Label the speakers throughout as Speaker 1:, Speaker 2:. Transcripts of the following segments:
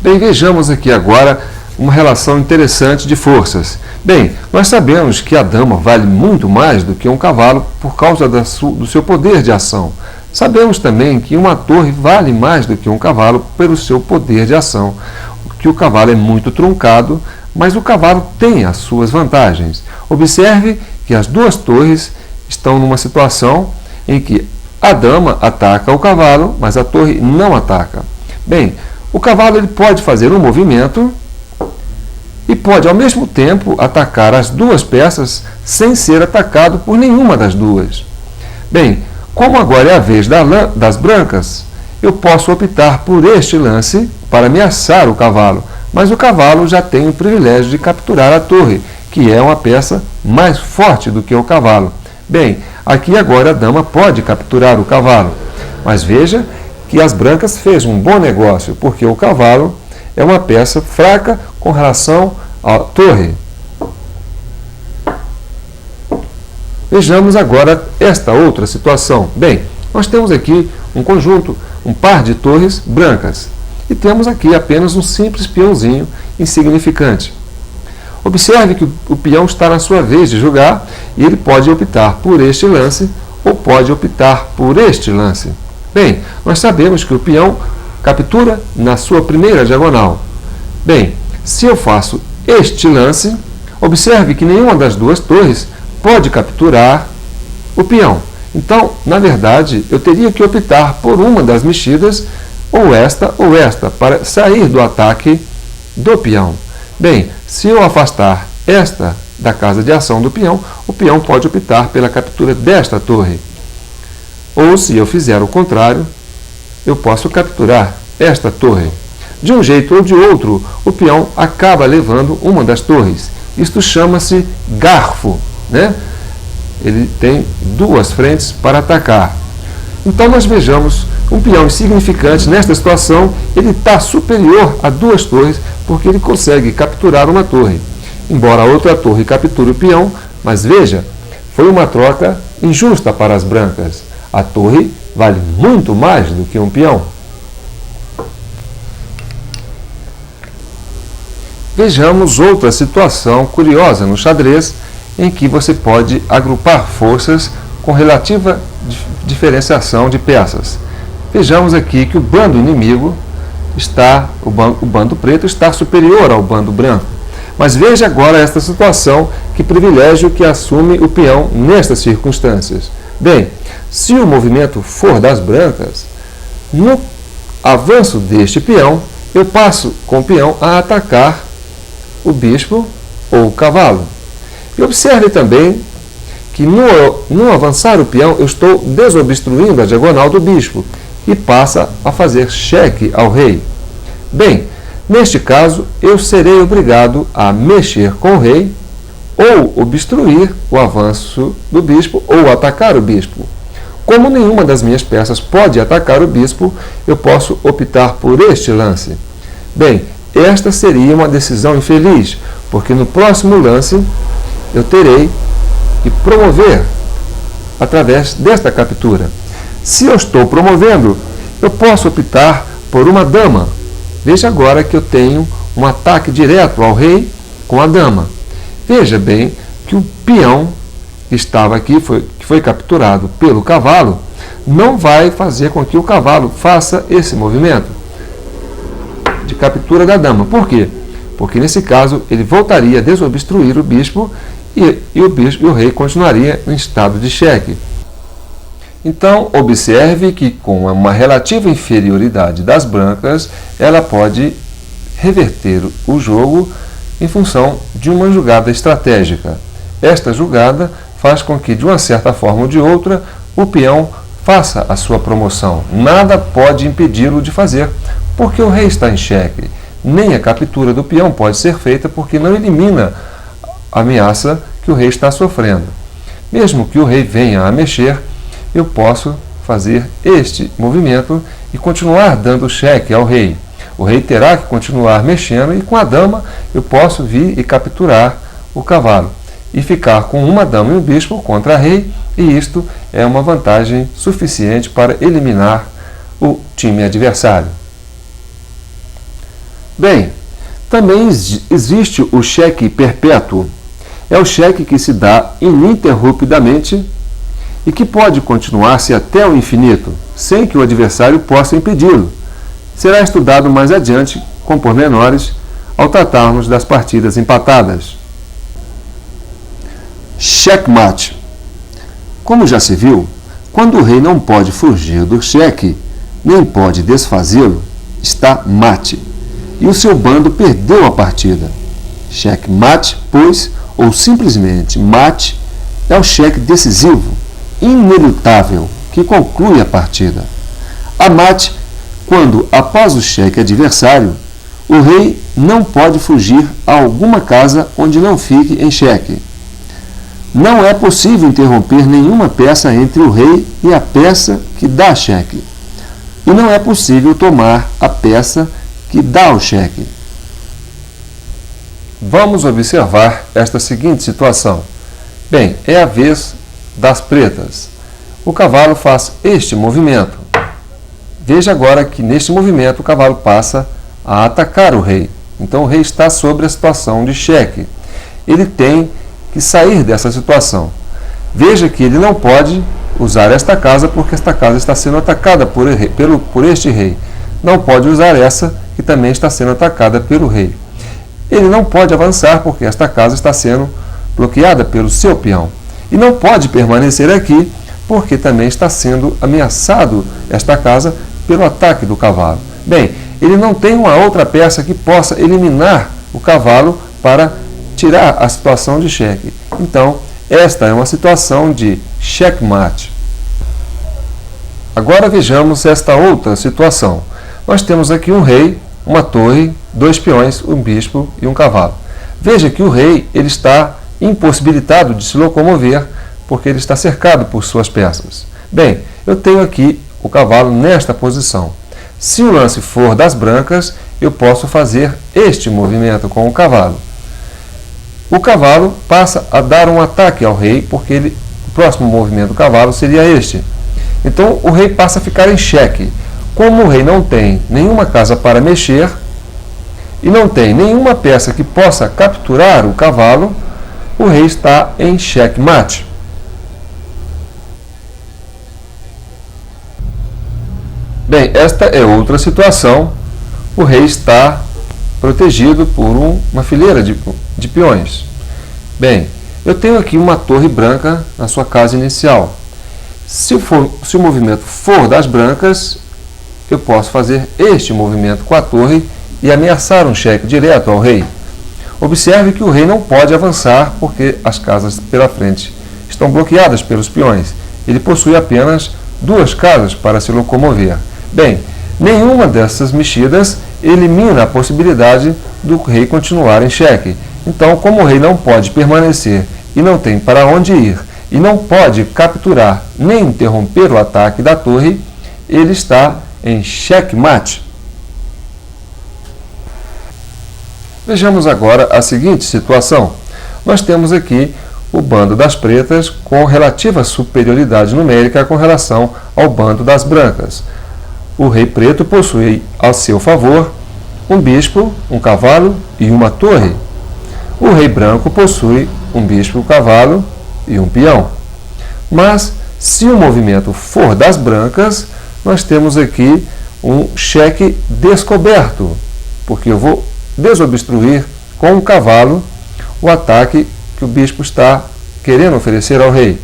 Speaker 1: Bem, vejamos aqui agora uma relação interessante de forças. Bem, nós sabemos que a dama vale muito mais do que um cavalo por causa do seu poder de ação. Sabemos também que uma torre vale mais do que um cavalo pelo seu poder de ação, que o cavalo é muito truncado, mas o cavalo tem as suas vantagens. Observe que as duas torres estão numa situação em que a dama ataca o cavalo, mas a torre não ataca. Bem, o cavalo ele pode fazer um movimento e pode, ao mesmo tempo, atacar as duas peças sem ser atacado por nenhuma das duas. Bem, como agora é a vez das brancas, eu posso optar por este lance para ameaçar o cavalo, mas o cavalo já tem o privilégio de capturar a torre, que é uma peça mais forte do que o cavalo. Bem, aqui agora a dama pode capturar o cavalo, mas veja que as brancas fez um bom negócio, porque o cavalo é uma peça fraca com relação à torre. Vejamos agora esta outra situação. Bem, nós temos aqui um conjunto, um par de torres brancas, e temos aqui apenas um simples peãozinho insignificante. Observe que o peão está na sua vez de jogar e ele pode optar por este lance ou pode optar por este lance. Bem, nós sabemos que o peão captura na sua primeira diagonal. Bem, se eu faço este lance, observe que nenhuma das duas torres pode capturar o peão. Então, na verdade, eu teria que optar por uma das mexidas, ou esta, para sair do ataque do peão. Bem, se eu afastar esta da casa de ação do peão, o peão pode optar pela captura desta torre. Ou, se eu fizer o contrário, eu posso capturar esta torre. De um jeito ou de outro, o peão acaba levando uma das torres. Isto chama-se garfo, né? Ele tem duas frentes para atacar. Então, nós vejamos um peão insignificante nesta situação, ele está superior a duas torres, porque ele consegue capturar uma torre. Embora a outra torre capture o peão, mas veja, foi uma troca injusta para as brancas. A torre vale muito mais do que um peão. Vejamos outra situação curiosa no xadrez, em que você pode agrupar forças com relativa diferenciação de peças. Vejamos aqui que o bando inimigo o bando preto está superior ao bando branco. Mas veja agora esta situação, que privilégio que assume o peão nestas circunstâncias. Bem, se o movimento for das brancas, no avanço deste peão, eu passo com o peão a atacar o bispo ou o cavalo. E observe também que no avançar o peão, eu estou desobstruindo a diagonal do bispo e passa a fazer cheque ao rei. Bem, neste caso, eu serei obrigado a mexer com o rei ou obstruir o avanço do bispo ou atacar o bispo. Como nenhuma das minhas peças pode atacar o bispo, eu posso optar por este lance. Bem, esta seria uma decisão infeliz, porque no próximo lance eu terei que promover através desta captura. Se eu estou promovendo, eu posso optar por uma dama. Veja agora que eu tenho um ataque direto ao rei com a dama. Veja bem que o peão que estava aqui, que foi capturado pelo cavalo, não vai fazer com que o cavalo faça esse movimento de captura da dama. Por quê? Porque nesse caso ele voltaria a desobstruir o bispo e o rei continuaria em estado de cheque. Então, observe que com uma relativa inferioridade das brancas, ela pode reverter o jogo em função de uma jogada estratégica. Esta jogada faz com que, de uma certa forma ou de outra, o peão faça a sua promoção. Nada pode impedi-lo de fazer, porque o rei está em xeque. Nem a captura do peão pode ser feita, porque não elimina a ameaça que o rei está sofrendo. Mesmo que o rei venha a mexer, eu posso fazer este movimento e continuar dando cheque ao rei. O rei terá que continuar mexendo e com a dama eu posso vir e capturar o cavalo e ficar com uma dama e um bispo contra rei, e isto é uma vantagem suficiente para eliminar o time adversário. Bem, também existe o cheque perpétuo. É o cheque que se dá ininterruptamente e que pode continuar-se até o infinito, sem que o adversário possa impedi-lo. Será estudado mais adiante com pormenores ao tratarmos das partidas empatadas. Checkmate. Como já se viu, quando o rei não pode fugir do cheque, nem pode desfazê-lo, está mate, e o seu bando perdeu a partida. Checkmate, pois, ou simplesmente mate, é o cheque decisivo, inelutável, que conclui a partida. A mate, quando, após o cheque adversário, o rei não pode fugir a alguma casa onde não fique em cheque. Não é possível interromper nenhuma peça entre o rei e a peça que dá cheque. E não é possível tomar a peça que dá o cheque. Vamos observar esta seguinte situação. Bem, é a vez das pretas. O cavalo faz este movimento. Veja agora que neste movimento o cavalo passa a atacar o rei. Então o rei está sobre a situação de cheque. Ele tem que sair dessa situação. Veja que ele não pode usar esta casa porque esta casa está sendo atacada por este rei. Não pode usar essa que também está sendo atacada pelo rei. Ele não pode avançar porque esta casa está sendo bloqueada pelo seu peão. E não pode permanecer aqui porque também está sendo ameaçado esta casa pelo ataque do cavalo. Bem, ele não tem uma outra peça que possa eliminar o cavalo para tirar a situação de cheque. Então, esta é uma situação de checkmate. Agora vejamos esta outra situação. Nós temos aqui um rei, uma torre, 2 peões, um bispo e um cavalo. Veja que o rei ele está impossibilitado de se locomover porque ele está cercado por suas peças. Bem, eu tenho aqui o cavalo nesta posição. Se o lance for das brancas, eu posso fazer este movimento com o cavalo. O cavalo passa a dar um ataque ao rei, porque o próximo movimento do cavalo seria este. Então o rei passa a ficar em xeque. Como o rei não tem nenhuma casa para mexer e não tem nenhuma peça que possa capturar o cavalo, o rei está em checkmate. Bem, esta é outra situação. O rei está protegido por uma fileira de peões. Bem, eu tenho aqui uma torre branca na sua casa inicial. Se o movimento for das brancas, eu posso fazer este movimento com a torre e ameaçar um cheque direto ao rei. Observe que o rei não pode avançar porque as casas pela frente estão bloqueadas pelos peões. Ele possui apenas 2 casas para se locomover. Bem, nenhuma dessas mexidas elimina a possibilidade do rei continuar em xeque. Então, como o rei não pode permanecer e não tem para onde ir, e não pode capturar nem interromper o ataque da torre, ele está em checkmate. Vejamos agora a seguinte situação. Nós temos aqui o bando das pretas com relativa superioridade numérica com relação ao bando das brancas. O rei preto possui a seu favor um bispo, um cavalo e uma torre. O rei branco possui um bispo, um cavalo e um peão. Mas, se o movimento for das brancas, nós temos aqui um cheque descoberto, porque eu vou desobstruir com o cavalo o ataque que o bispo está querendo oferecer ao rei.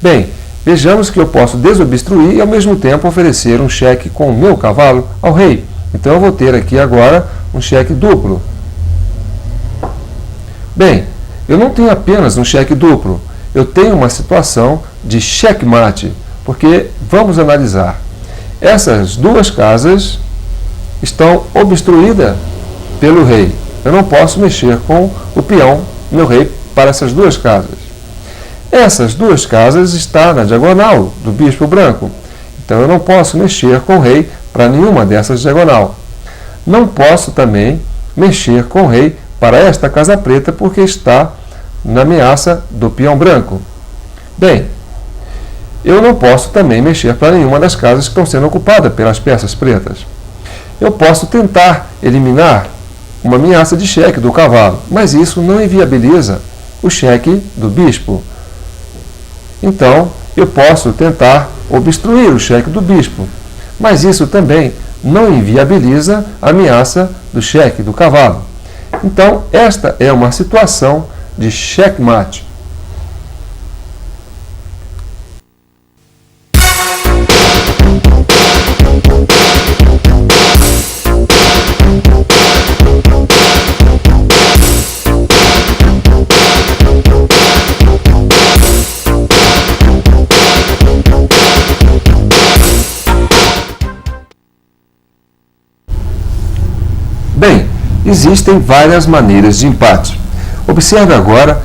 Speaker 1: Bem, vejamos que eu posso desobstruir e ao mesmo tempo oferecer um cheque com o meu cavalo ao rei. Então eu vou ter aqui agora um cheque duplo. Bem, eu não tenho apenas um cheque duplo, eu tenho uma situação de checkmate, porque vamos analisar. Essas 2 casas estão obstruídas pelo rei. Eu não posso mexer com o peão, meu rei, para essas 2 casas. Essas 2 casas estão na diagonal do bispo branco. Então eu não posso mexer com o rei para nenhuma dessas diagonal. Não posso também mexer com o rei para esta casa preta porque está na ameaça do peão branco. Bem, eu não posso também mexer para nenhuma das casas que estão sendo ocupadas pelas peças pretas. Eu posso tentar eliminar uma ameaça de cheque do cavalo, mas isso não inviabiliza o cheque do bispo. Então, eu posso tentar obstruir o cheque do bispo, mas isso também não inviabiliza a ameaça do cheque do cavalo. Então, esta é uma situação de checkmate. Bem, existem várias maneiras de empate. Observe agora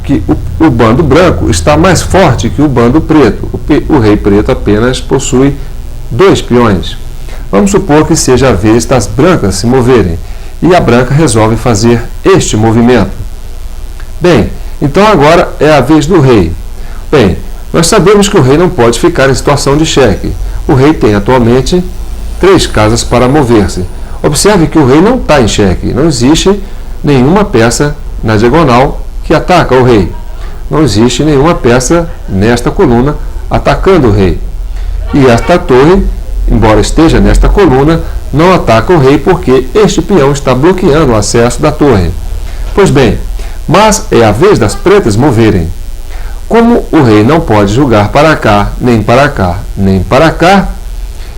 Speaker 1: que o bando branco está mais forte que o bando preto. O rei preto apenas possui 2 peões. Vamos supor que seja a vez das brancas se moverem e a branca resolve fazer este movimento. Bem, então agora é a vez do rei. Bem, nós sabemos que o rei não pode ficar em situação de cheque. O rei tem atualmente 3 casas para mover-se. Observe que o rei não está em cheque, não existe nenhuma peça na diagonal que ataca o rei. Não existe nenhuma peça nesta coluna atacando o rei. E esta torre, embora esteja nesta coluna, não ataca o rei porque este peão está bloqueando o acesso da torre. Pois bem, mas é a vez das pretas moverem. Como o rei não pode jogar para cá, nem para cá, nem para cá,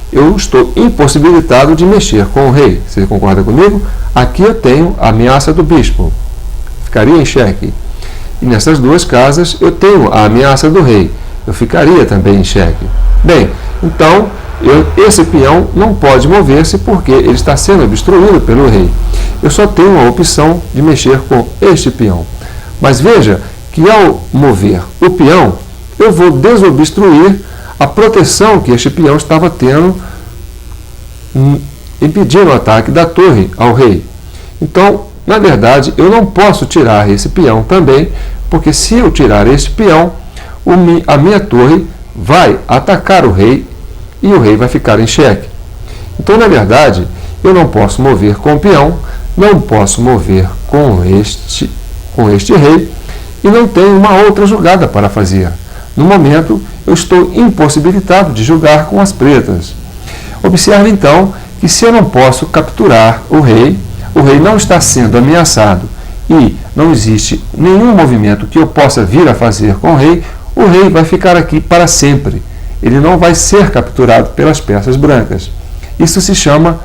Speaker 1: eu estou impossibilitado de mexer com o rei. Você concorda comigo? Aqui eu tenho a ameaça do bispo. Ficaria em xeque. E nessas 2 casas eu tenho a ameaça do rei. Eu ficaria também em xeque. Bem, então esse peão não pode mover-se porque ele está sendo obstruído pelo rei. Eu só tenho a opção de mexer com este peão. Mas veja que ao mover o peão, eu vou desobstruir a proteção que este peão estava tendo, impedindo o ataque da torre ao rei. Então, na verdade, eu não posso tirar esse peão também, porque se eu tirar este peão, a minha torre vai atacar o rei e o rei vai ficar em xeque. Então, na verdade, eu não posso mover com o peão, não posso mover com este rei e não tenho uma outra jogada para fazer. No momento, eu estou impossibilitado de jogar com as pretas. Observe então que se eu não posso capturar o rei não está sendo ameaçado e não existe nenhum movimento que eu possa vir a fazer com o rei vai ficar aqui para sempre. Ele não vai ser capturado pelas peças brancas. Isso se chama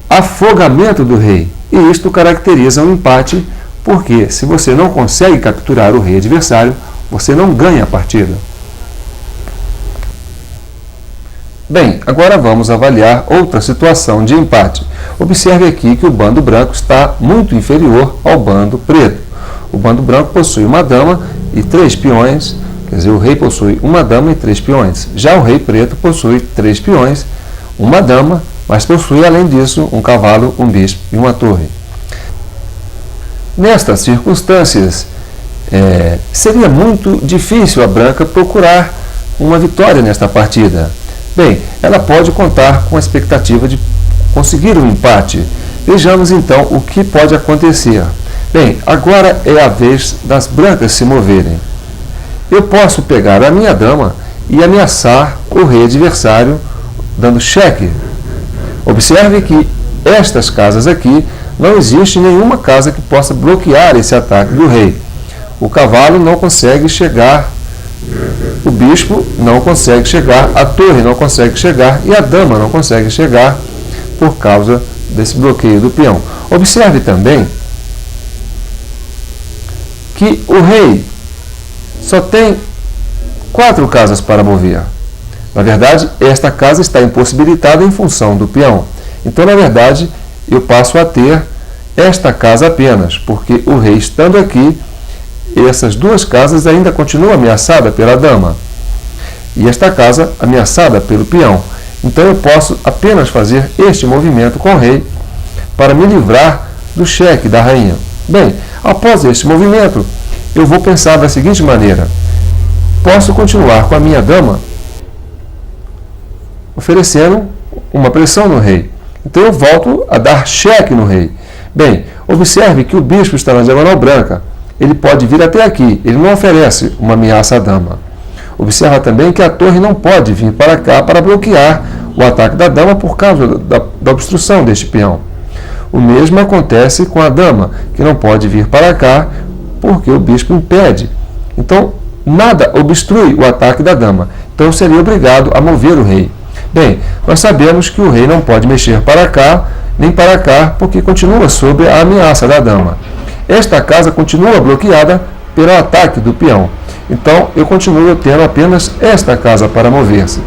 Speaker 1: afogamento do rei e isto caracteriza um empate porque se você não consegue capturar o rei adversário, você não ganha a partida. Bem, agora vamos avaliar outra situação de empate. Observe aqui que o bando branco está muito inferior ao bando preto. O bando branco possui uma dama e 3 peões, quer dizer, o rei possui uma dama e 3 peões. Já o rei preto possui 3 peões, uma dama, mas possui além disso um cavalo, um bispo e uma torre. Nestas circunstâncias, seria muito difícil a branca procurar uma vitória nesta partida. Bem, ela pode contar com a expectativa de conseguir um empate. Vejamos então o que pode acontecer. Bem, agora é a vez das brancas se moverem. Eu posso pegar a minha dama e ameaçar o rei adversário dando cheque. Observe que estas casas aqui, não existe nenhuma casa que possa bloquear esse ataque do rei. O cavalo não consegue chegar, o bispo não consegue chegar, a torre não consegue chegar e a dama não consegue chegar por causa desse bloqueio do peão. Observe também que o rei só tem 4 casas para mover. Na verdade, esta casa está impossibilitada em função do peão. Então, na verdade, eu passo a ter esta casa apenas, porque o rei estando aqui, essas 2 casas ainda continuam ameaçadas pela dama. E esta casa ameaçada pelo peão. Então eu posso apenas fazer este movimento com o rei para me livrar do cheque da rainha. Bem, após este movimento, eu vou pensar da seguinte maneira. Posso continuar com a minha dama oferecendo uma pressão no rei. Então eu volto a dar cheque no rei. Bem, observe que o bispo está na diagonal branca. Ele pode vir até aqui, ele não oferece uma ameaça à dama. Observa também que a torre não pode vir para cá para bloquear o ataque da dama por causa da obstrução deste peão. O mesmo acontece com a dama, que não pode vir para cá porque o bispo impede. Então, nada obstrui o ataque da dama. Então, eu seria obrigado a mover o rei. Bem, nós sabemos que o rei não pode mexer para cá nem para cá porque continua sob a ameaça da dama. Esta casa continua bloqueada pelo ataque do peão. Então, eu continuo tendo apenas esta casa para mover-se.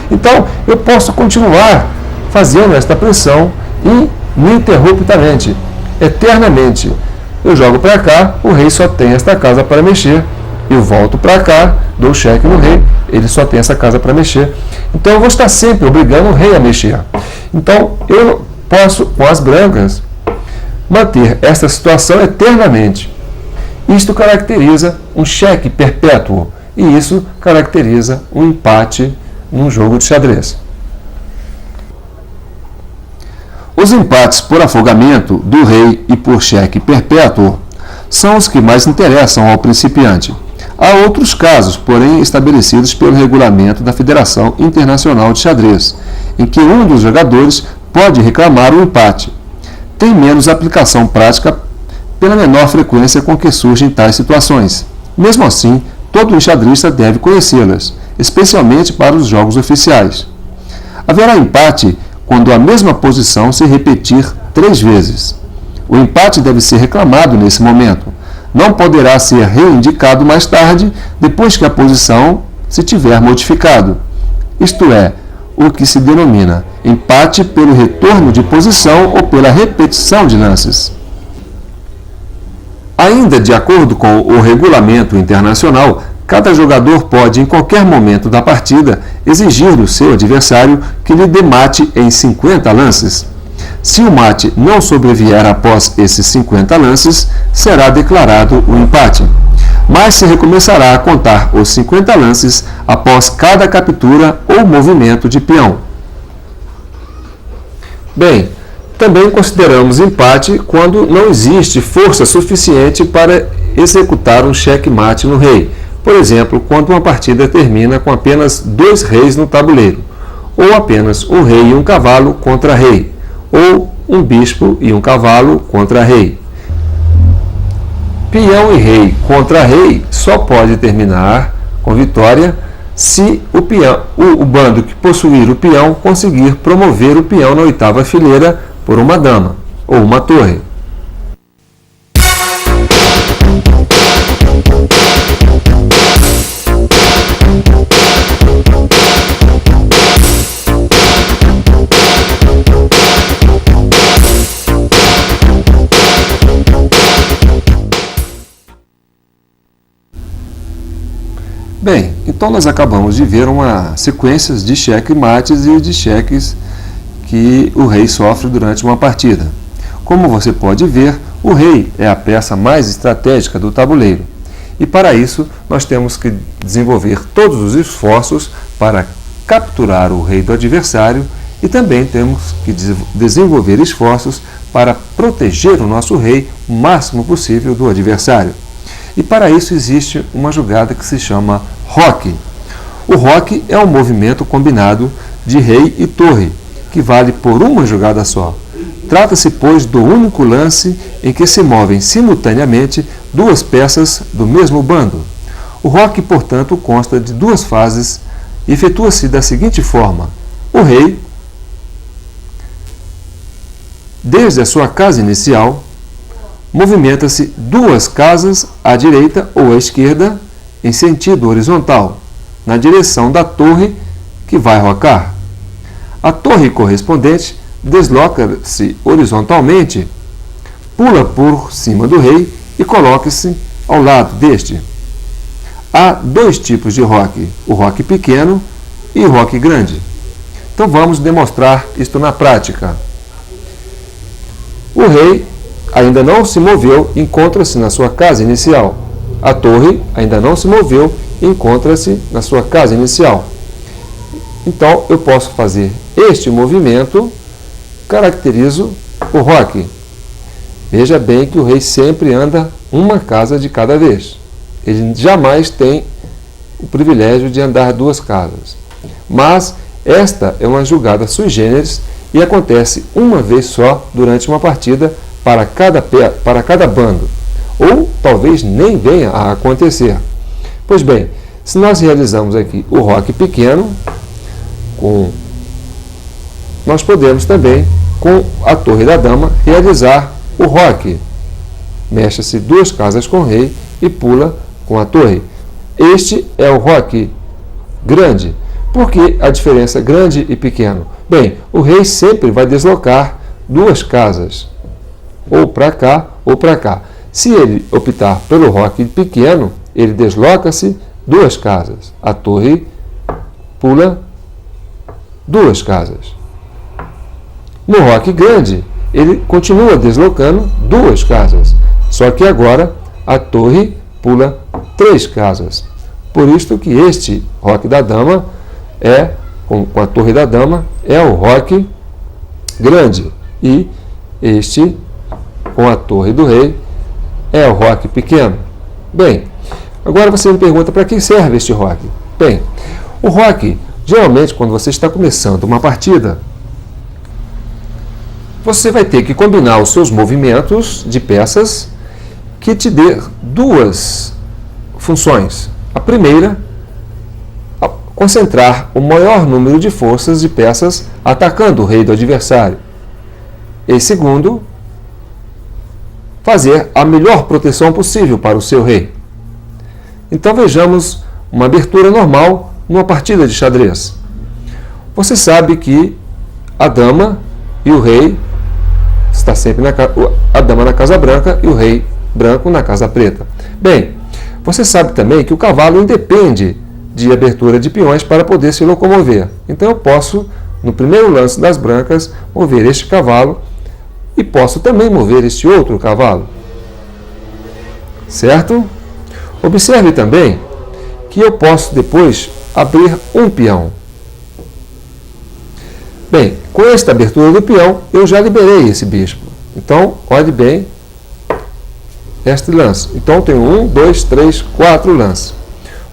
Speaker 1: Então, eu posso continuar fazendo esta pressão ininterruptamente, eternamente. Eu jogo para cá, o rei só tem esta casa para mexer. Eu volto para cá, dou cheque no rei, ele só tem essa casa para mexer. Então, eu vou estar sempre obrigando o rei a mexer. Então, eu posso, com as brancas, manter esta situação eternamente. Isto caracteriza um cheque perpétuo e isso caracteriza um empate num jogo de xadrez. Os empates por afogamento do rei e por cheque perpétuo são os que mais interessam ao principiante. Há outros casos, porém estabelecidos pelo regulamento da Federação Internacional de Xadrez, em que um dos jogadores pode reclamar o empate. Tem menos aplicação prática pela menor frequência com que surgem tais situações. Mesmo assim, todo enxadrista deve conhecê-las, especialmente para os jogos oficiais. Haverá empate quando a mesma posição se repetir 3 vezes. O empate deve ser reclamado nesse momento. Não poderá ser reindicado mais tarde, depois que a posição se tiver modificado. Isto é, o que se denomina empate pelo retorno de posição ou pela repetição de lances. Ainda de acordo com o regulamento internacional, cada jogador pode, em qualquer momento da partida, exigir do seu adversário que lhe dê mate em 50 lances. Se o mate não sobrevier após esses 50 lances, será declarado o empate. Mas se recomeçará a contar os 50 lances após cada captura ou movimento de peão. Bem, também consideramos empate quando não existe força suficiente para executar um cheque-mate no rei. Por exemplo, quando uma partida termina com apenas 2 reis no tabuleiro, ou apenas um rei e um cavalo contra rei, ou um bispo e um cavalo contra rei. Peão e rei contra rei só pode terminar com vitória se o bando que possuir o peão conseguir promover o peão na 8ª fileira por uma dama ou uma torre. Bem, então nós acabamos de ver uma sequência de cheque-mates e de cheques que o rei sofre durante uma partida. Como você pode ver, o rei é a peça mais estratégica do tabuleiro. E para isso, nós temos que desenvolver todos os esforços para capturar o rei do adversário e também temos que desenvolver esforços para proteger o nosso rei o máximo possível do adversário. E para isso existe uma jogada que se chama roque. O roque é um movimento combinado de rei e torre, que vale por uma jogada só. Trata-se, pois, do único lance em que se movem simultaneamente 2 peças do mesmo bando. O roque, portanto, consta de 2 fases e efetua-se da seguinte forma: o rei, desde a sua casa inicial, movimenta-se 2 casas à direita ou à esquerda em sentido horizontal, na direção da torre que vai rocar. A torre correspondente desloca-se horizontalmente, pula por cima do rei e coloca-se ao lado deste. Há 2 tipos de roque, o roque pequeno e o roque grande. Então vamos demonstrar isto na prática. O rei ainda não se moveu, encontra-se na sua casa inicial. A torre ainda não se moveu, encontra-se na sua casa inicial. Então, eu posso fazer este movimento, caracterizo o roque. Veja bem que o rei sempre anda uma casa de cada vez. Ele jamais tem o privilégio de andar duas casas. Mas esta é uma jogada sui generis e acontece uma vez só durante uma partida para cada bando. Ou talvez nem venha a acontecer. Pois bem, se nós realizamos aqui o roque pequeno, nós podemos também, com a torre da dama, realizar o roque. Mexe-se duas casas com o rei e pula com a torre. Este é o roque grande. Por que a diferença grande e pequeno? Bem, o rei sempre vai deslocar duas casas, ou para cá ou para cá. Se ele optar pelo roque pequeno, ele desloca-se duas casas. A torre pula duas casas. No roque grande, ele continua deslocando duas casas. Só que agora a torre pula três casas. Por isto que este roque da dama com a torre da dama, é o roque grande. E este, com a torre do rei, é o roque pequeno. Bem, agora você me pergunta para que serve este roque? Bem, o roque, geralmente, quando você está começando uma partida, você vai ter que combinar os seus movimentos de peças que te dê duas funções. A primeira, concentrar o maior número de forças de peças atacando o rei do adversário. E segundo, fazer a melhor proteção possível para o seu rei. Então vejamos uma abertura normal numa partida de xadrez. Você sabe que a dama e o rei está sempre a dama na casa branca e o rei branco na casa preta. Bem, você sabe também que o cavalo independe de abertura de peões para poder se locomover. Então eu posso, no primeiro lance das brancas, mover este cavalo e posso também mover este outro cavalo. Certo? Observe também que eu posso depois abrir um peão. Bem, com esta abertura do peão, eu já liberei esse bispo. Então, olhe bem este lance. Então, tenho 1, 2, 3, 4 lances.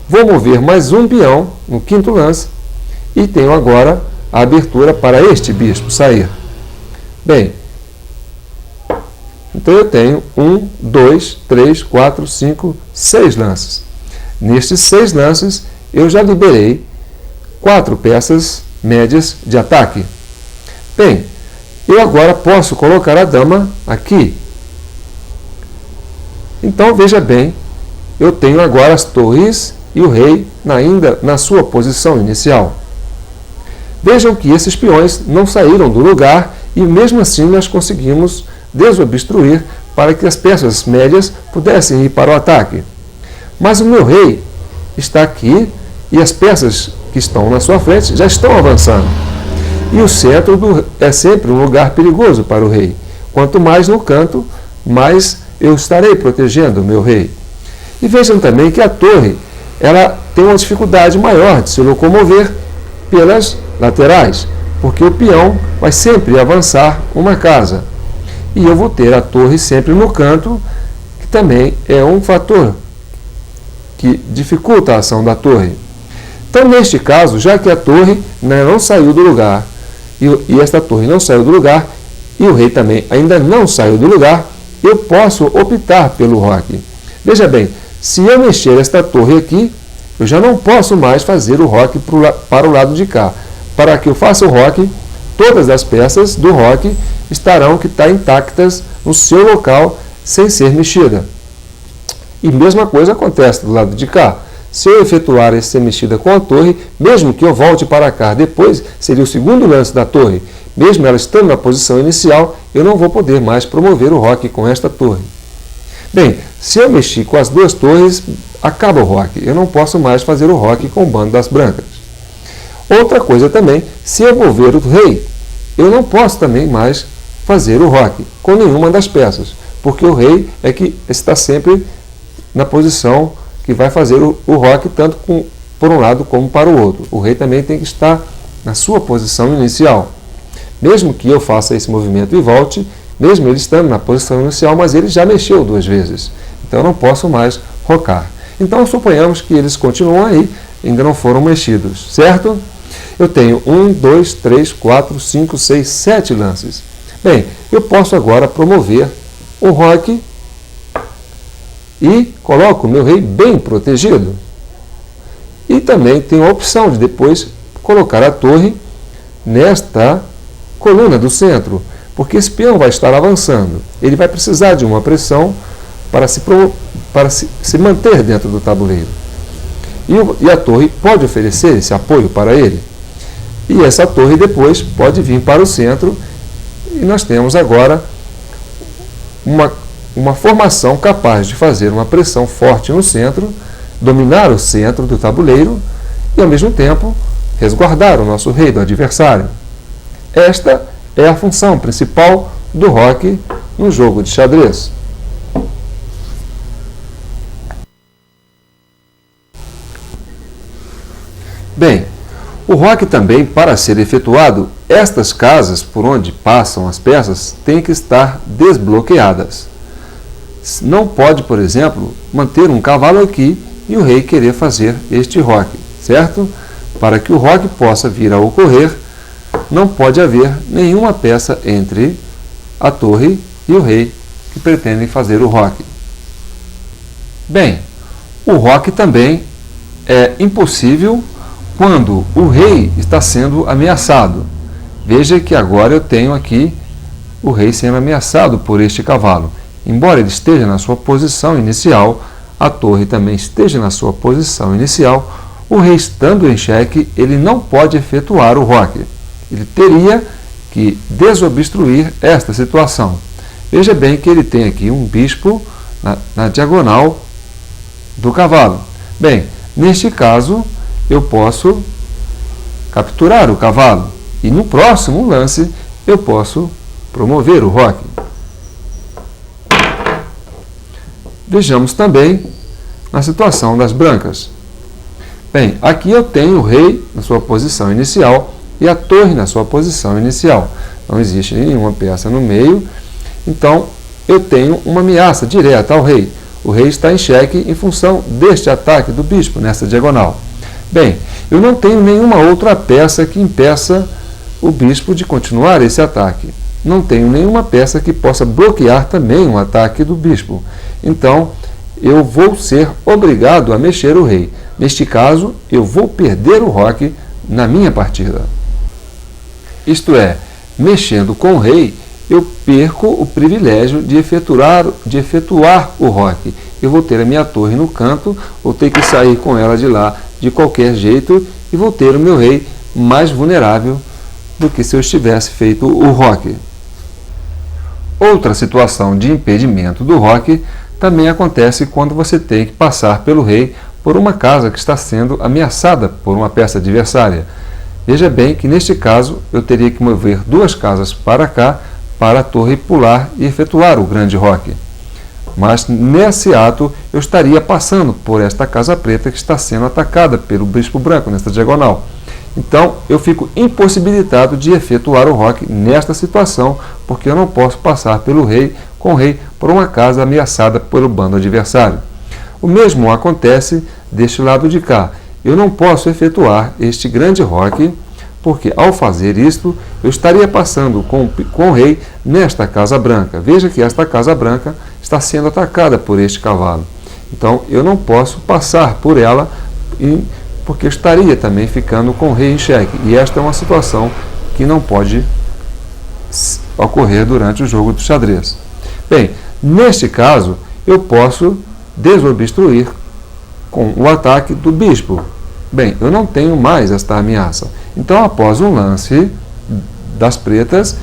Speaker 1: Vou mover mais um peão no quinto lance e tenho agora a abertura para este bispo sair. Bem, então eu tenho 1, 2, 3, 4, 5, 6 lances. Nestes 6 lances, eu já liberei 4 peças médias de ataque. Bem, eu agora posso colocar a dama aqui. Então, veja bem, eu tenho agora as torres e o rei ainda na sua posição inicial. Vejam que esses peões não saíram do lugar e mesmo assim nós conseguimos desobstruir para que as peças médias pudessem ir para o ataque. Mas o meu rei está aqui e as peças que estão na sua frente já estão avançando. E o centro é sempre um lugar perigoso para o rei. Quanto mais no canto, mais eu estarei protegendo o meu rei. E vejam também que a torre ela tem uma dificuldade maior de se locomover pelas laterais, porque o peão vai sempre avançar uma casa. E eu vou ter a torre sempre no canto, que também é um fator que dificulta a ação da torre. Então, neste caso, já que a torre não saiu do lugar, e esta torre não saiu do lugar, e o rei também ainda não saiu do lugar, eu posso optar pelo roque. Veja bem, se eu mexer esta torre aqui, eu já não posso mais fazer o roque para o lado de cá. Para que eu faça o roque, todas as peças do roque estarão intactas no seu local, sem ser mexida. E mesma coisa acontece do lado de cá. Se eu efetuar essa mexida com a torre, mesmo que eu volte para cá depois, seria o segundo lance da torre, mesmo ela estando na posição inicial, eu não vou poder mais promover o roque com esta torre. Bem, se eu mexer com as duas torres, acaba o roque. Eu não posso mais fazer o roque com o bando das brancas. Outra coisa também, se eu mover o rei, eu não posso também mais fazer o roque com nenhuma das peças, porque o rei é que está sempre na posição que vai fazer o roque tanto por um lado como para o outro. O rei também tem que estar na sua posição inicial. Mesmo que eu faça esse movimento e volte, mesmo ele estando na posição inicial, mas ele já mexeu 2 vezes. Então eu não posso mais rocar. Então suponhamos que eles continuam aí, ainda não foram mexidos, certo? Eu tenho 1, 2, 3, 4, 5, 6, 7 lances. Bem, eu posso agora promover o roque e coloco o meu rei bem protegido. E também tenho a opção de depois colocar a torre nesta coluna do centro, porque esse peão vai estar avançando. Ele vai precisar de uma pressão para se manter dentro do tabuleiro. E a torre pode oferecer esse apoio para ele. E essa torre depois pode vir para o centro e nós temos agora uma formação capaz de fazer uma pressão forte no centro, dominar o centro do tabuleiro e, ao mesmo tempo, resguardar o nosso rei do adversário. Esta é a função principal do roque no jogo de xadrez. Bem, o roque também, para ser efetuado, estas casas por onde passam as peças têm que estar desbloqueadas. Não pode, por exemplo, manter um cavalo aqui e o rei querer fazer este roque, certo? Para que o roque possa vir a ocorrer, não pode haver nenhuma peça entre a torre e o rei que pretendem fazer o roque. Bem, o roque também é impossível quando o rei está sendo ameaçado. Veja que agora eu tenho aqui o rei sendo ameaçado por este cavalo. Embora ele esteja na sua posição inicial, a torre também esteja na sua posição inicial, o rei estando em xeque, ele não pode efetuar o roque. Ele teria que desobstruir esta situação. Veja bem que ele tem aqui um bispo na diagonal do cavalo. Bem, neste caso, eu posso capturar o cavalo e no próximo lance eu posso promover o roque. Vejamos também na situação das brancas. Bem, aqui eu tenho o rei na sua posição inicial e a torre na sua posição inicial. Não existe nenhuma peça no meio, então eu tenho uma ameaça direta ao rei. O rei está em xeque em função deste ataque do bispo nessa diagonal. Bem, eu não tenho nenhuma outra peça que impeça o bispo de continuar esse ataque. Não tenho nenhuma peça que possa bloquear também o ataque do bispo. Então, eu vou ser obrigado a mexer o rei. Neste caso, eu vou perder o roque na minha partida. Isto é, mexendo com o rei, eu perco o privilégio de efetuar o roque. Eu vou ter a minha torre no canto, vou ter que sair com ela de lá de qualquer jeito e vou ter o meu rei mais vulnerável do que se eu tivesse feito o roque. Outra situação de impedimento do roque também acontece quando você tem que passar pelo rei por uma casa que está sendo ameaçada por uma peça adversária. Veja bem que neste caso eu teria que mover 2 casas para cá para a torre pular e efetuar o grande roque. Mas nesse ato eu estaria passando por esta casa preta que está sendo atacada pelo bispo branco nesta diagonal. Então eu fico impossibilitado de efetuar o roque nesta situação, porque eu não posso passar pelo rei com o rei por uma casa ameaçada pelo bando adversário. O mesmo acontece deste lado de cá. Eu não posso efetuar este grande roque, porque ao fazer isto, eu estaria passando com o rei nesta casa branca. Veja que esta casa branca está sendo atacada por este cavalo. Então, eu não posso passar por ela, porque eu estaria também ficando com o rei em xeque. E esta é uma situação que não pode ocorrer durante o jogo do xadrez. Bem, neste caso, eu posso desobstruir com o ataque do bispo. Bem, eu não tenho mais esta ameaça. Então, após um lance das pretas,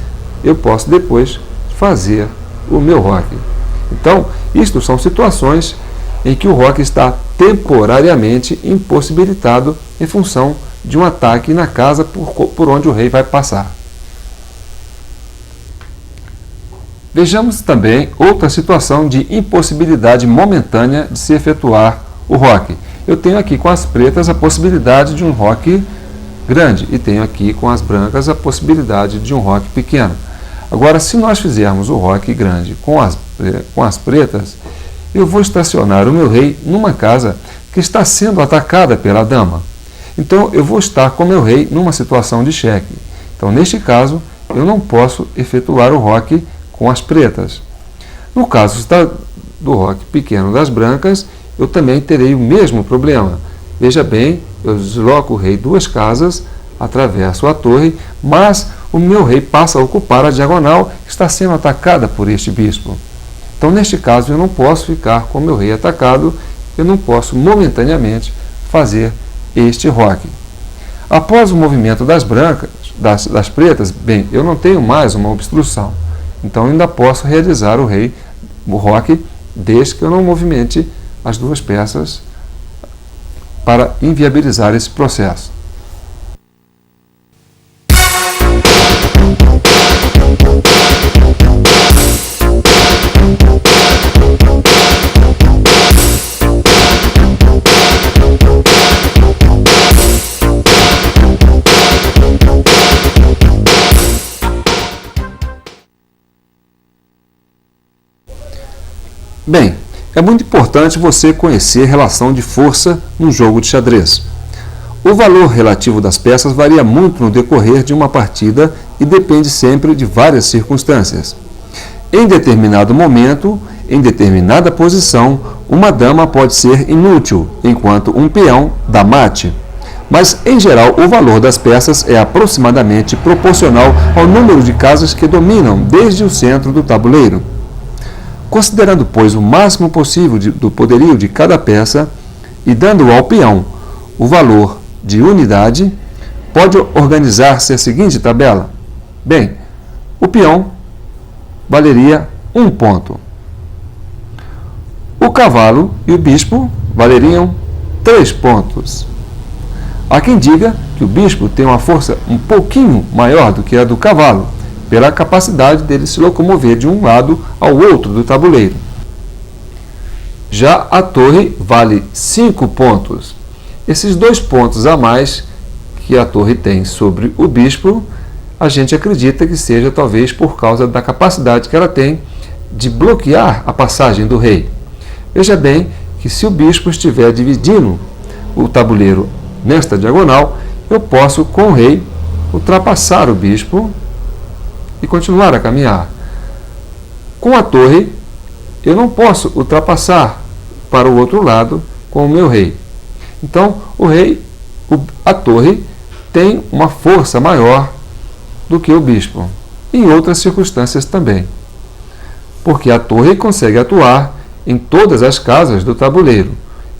Speaker 1: eu posso depois fazer o meu roque. Então, isto são situações em que o roque está temporariamente impossibilitado em função de um ataque na casa por onde o rei vai passar. Vejamos também outra situação de impossibilidade momentânea de se efetuar o roque. Eu tenho aqui com as pretas a possibilidade de um roque grande e tenho aqui com as brancas a possibilidade de um roque pequeno. Agora, se nós fizermos o roque grande com as pretas, eu vou estacionar o meu rei numa casa que está sendo atacada pela dama. Então, eu vou estar com o meu rei numa situação de cheque. Então, neste caso, eu não posso efetuar o roque com as pretas. No caso do roque pequeno das brancas, eu também terei o mesmo problema. Veja bem, eu desloco o rei 2 casas, atravesso a torre, mas o meu rei passa a ocupar a diagonal que está sendo atacada por este bispo. Então, neste caso, eu não posso ficar com o meu rei atacado, eu não posso momentaneamente fazer este roque. Após o movimento das brancas, das pretas, bem, eu não tenho mais uma obstrução. Então, eu ainda posso realizar o roque, desde que eu não movimente as 2 peças para inviabilizar esse processo. Bem, é muito importante você conhecer a relação de força no jogo de xadrez. O valor relativo das peças varia muito no decorrer de uma partida e depende sempre de várias circunstâncias. Em determinado momento, em determinada posição, uma dama pode ser inútil, enquanto um peão dá mate. Mas, em geral, o valor das peças é aproximadamente proporcional ao número de casas que dominam desde o centro do tabuleiro. Considerando, pois, o máximo possível do poderio de cada peça e dando ao peão o valor de unidade, pode organizar-se a seguinte tabela. Bem, o peão valeria 1 ponto. O cavalo e o bispo valeriam 3 pontos. Há quem diga que o bispo tem uma força um pouquinho maior do que a do cavalo, pela capacidade dele se locomover de um lado ao outro do tabuleiro. Já a torre vale 5 pontos. Esses 2 pontos a mais que a torre tem sobre o bispo, a gente acredita que seja talvez por causa da capacidade que ela tem de bloquear a passagem do rei. Veja bem que se o bispo estiver dividindo o tabuleiro nesta diagonal, eu posso, com o rei, ultrapassar o bispo e continuar a caminhar. Com a torre, eu não posso ultrapassar para o outro lado com o meu rei. Então, a torre tem uma força maior do que o bispo, em outras circunstâncias também, porque a torre consegue atuar em todas as casas do tabuleiro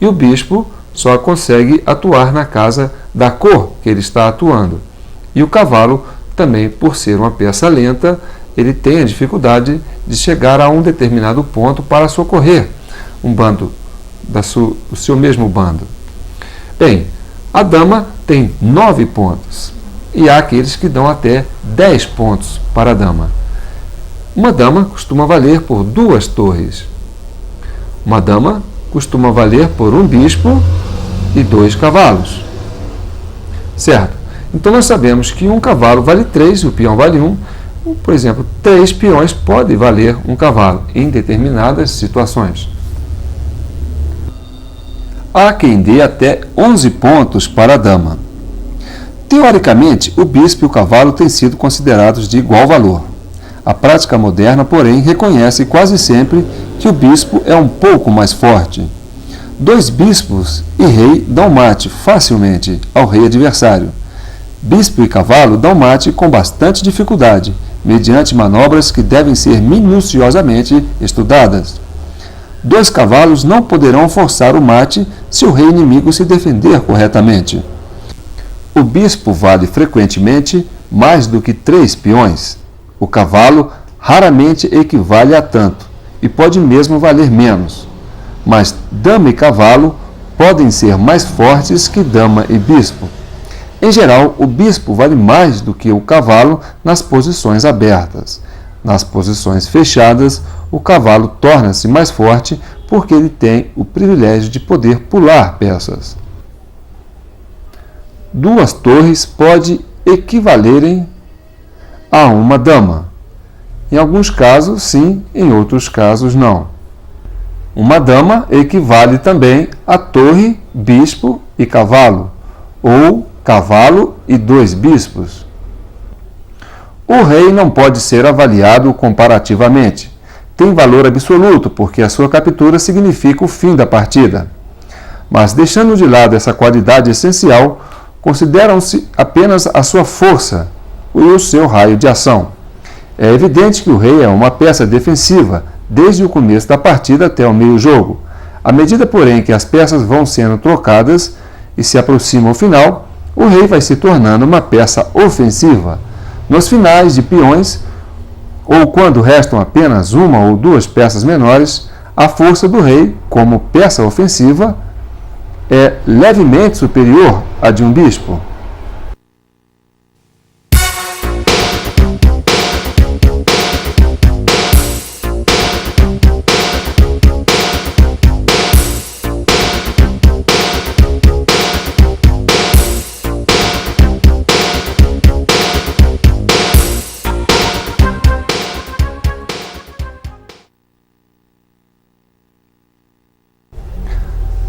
Speaker 1: e o bispo só consegue atuar na casa da cor que ele está atuando. E o cavalo também, por ser uma peça lenta, ele tem a dificuldade de chegar a um determinado ponto para socorrer um bando, o seu mesmo bando. Bem, a dama tem 9 pontos e há aqueles que dão até 10 pontos para a dama. Uma dama costuma valer por 2 torres. Uma dama costuma valer por um bispo e 2 cavalos. Certo? Então nós sabemos que um cavalo vale 3 e o peão vale 1. Por exemplo, 3 peões podem valer um cavalo em determinadas situações. Há quem dê até 11 pontos para a dama. Teoricamente, o bispo e o cavalo têm sido considerados de igual valor. A prática moderna, porém, reconhece quase sempre que o bispo é um pouco mais forte. 2 bispos e rei dão mate facilmente ao rei adversário. Bispo e cavalo dão mate com bastante dificuldade, mediante manobras que devem ser minuciosamente estudadas. 2 cavalos não poderão forçar o mate se o rei inimigo se defender corretamente. O bispo vale frequentemente mais do que 3 peões. O cavalo raramente equivale a tanto e pode mesmo valer menos. Mas dama e cavalo podem ser mais fortes que dama e bispo. Em geral, o bispo vale mais do que o cavalo nas posições abertas. Nas posições fechadas, o cavalo torna-se mais forte porque ele tem o privilégio de poder pular peças. 2 torres podem equivalerem a uma dama. Em alguns casos, sim, em outros casos, não. Uma dama equivale também a torre, bispo e cavalo, ou cavalo e 2 bispos. O rei não pode ser avaliado comparativamente. Tem valor absoluto, porque a sua captura significa o fim da partida. Mas, deixando de lado essa qualidade essencial, consideram-se apenas a sua força e o seu raio de ação. É evidente que o rei é uma peça defensiva, desde o começo da partida até o meio-jogo. À medida, porém, que as peças vão sendo trocadas e se aproximam ao final, o rei vai se tornando uma peça ofensiva. Nos finais de peões, ou quando restam apenas uma ou 2 peças menores, a força do rei, como peça ofensiva, é levemente superior à de um bispo.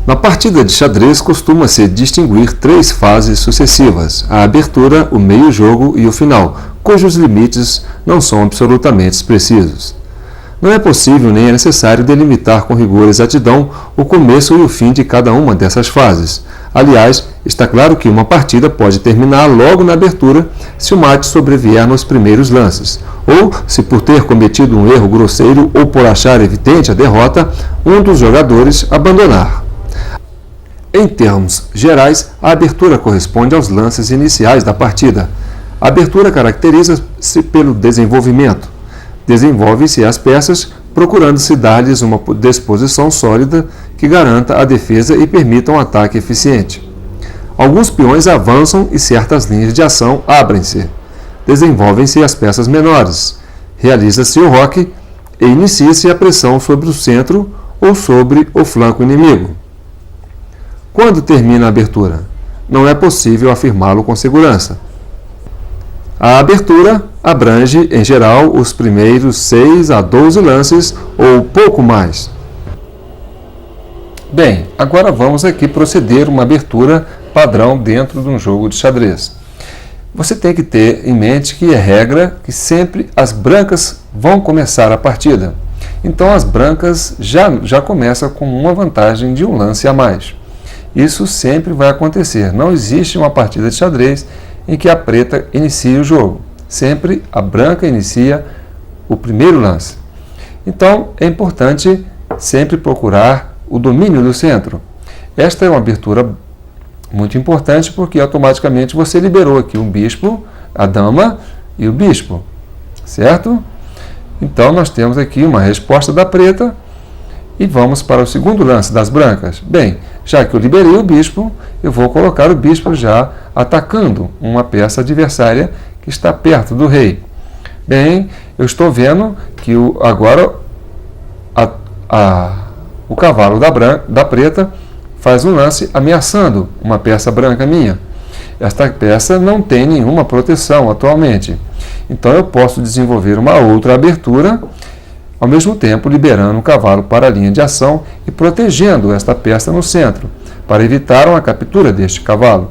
Speaker 1: Na partida de xadrez costuma-se distinguir 3 fases sucessivas: a abertura, o meio-jogo e o final, cujos limites não são absolutamente precisos. Não é possível nem é necessário delimitar com rigor e exatidão o começo e o fim de cada uma dessas fases. Aliás, está claro que uma partida pode terminar logo na abertura se o mate sobrevier nos primeiros lances, ou se por ter cometido um erro grosseiro ou por achar evidente a derrota, um dos jogadores abandonar. Em termos gerais, a abertura corresponde aos lances iniciais da partida. A abertura caracteriza-se pelo desenvolvimento. Desenvolvem-se as peças, procurando-se dar-lhes uma disposição sólida que garanta a defesa e permita um ataque eficiente. Alguns peões avançam e certas linhas de ação abrem-se. Desenvolvem-se as peças menores. Realiza-se o roque e inicia-se a pressão sobre o centro ou sobre o flanco inimigo. Quando termina a abertura? Não é possível afirmá-lo com segurança. A abertura abrange, em geral, os primeiros 6 a 12 lances ou pouco mais. Bem, agora vamos aqui proceder uma abertura padrão dentro de um jogo de xadrez. Você tem que ter em mente que é regra que sempre as brancas vão começar a partida. Então as brancas já começam com uma vantagem de um lance a mais. Isso sempre vai acontecer. Não existe uma partida de xadrez em que a preta inicie o jogo. Sempre a branca inicia o primeiro lance. Então, é importante sempre procurar o domínio do centro. Esta é uma abertura muito importante porque automaticamente você liberou aqui um bispo, a dama e o bispo, certo? Então, nós temos aqui uma resposta da preta. E vamos para o segundo lance das brancas. Bem, já que eu liberei o bispo, eu vou colocar o bispo já atacando uma peça adversária que está perto do rei. Bem, eu estou vendo que agora o cavalo da preta faz um lance ameaçando uma peça branca minha. Esta peça não tem nenhuma proteção atualmente. Então eu posso desenvolver uma outra abertura, ao mesmo tempo liberando o cavalo para a linha de ação e protegendo esta peça no centro, para evitar uma captura deste cavalo.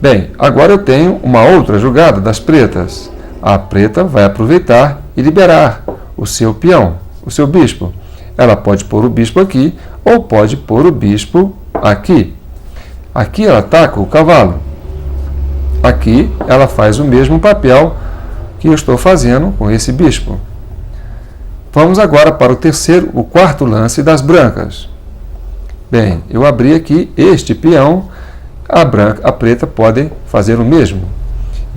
Speaker 1: Bem, agora eu tenho uma outra jogada das pretas. A preta vai aproveitar e liberar o seu peão, o seu bispo. Ela pode pôr o bispo aqui ou pode pôr o bispo aqui. Aqui ela ataca o cavalo. Aqui ela faz o mesmo papel que eu estou fazendo com esse bispo. Vamos agora para o quarto lance das brancas. Bem, eu abri aqui este peão, a preta pode fazer o mesmo.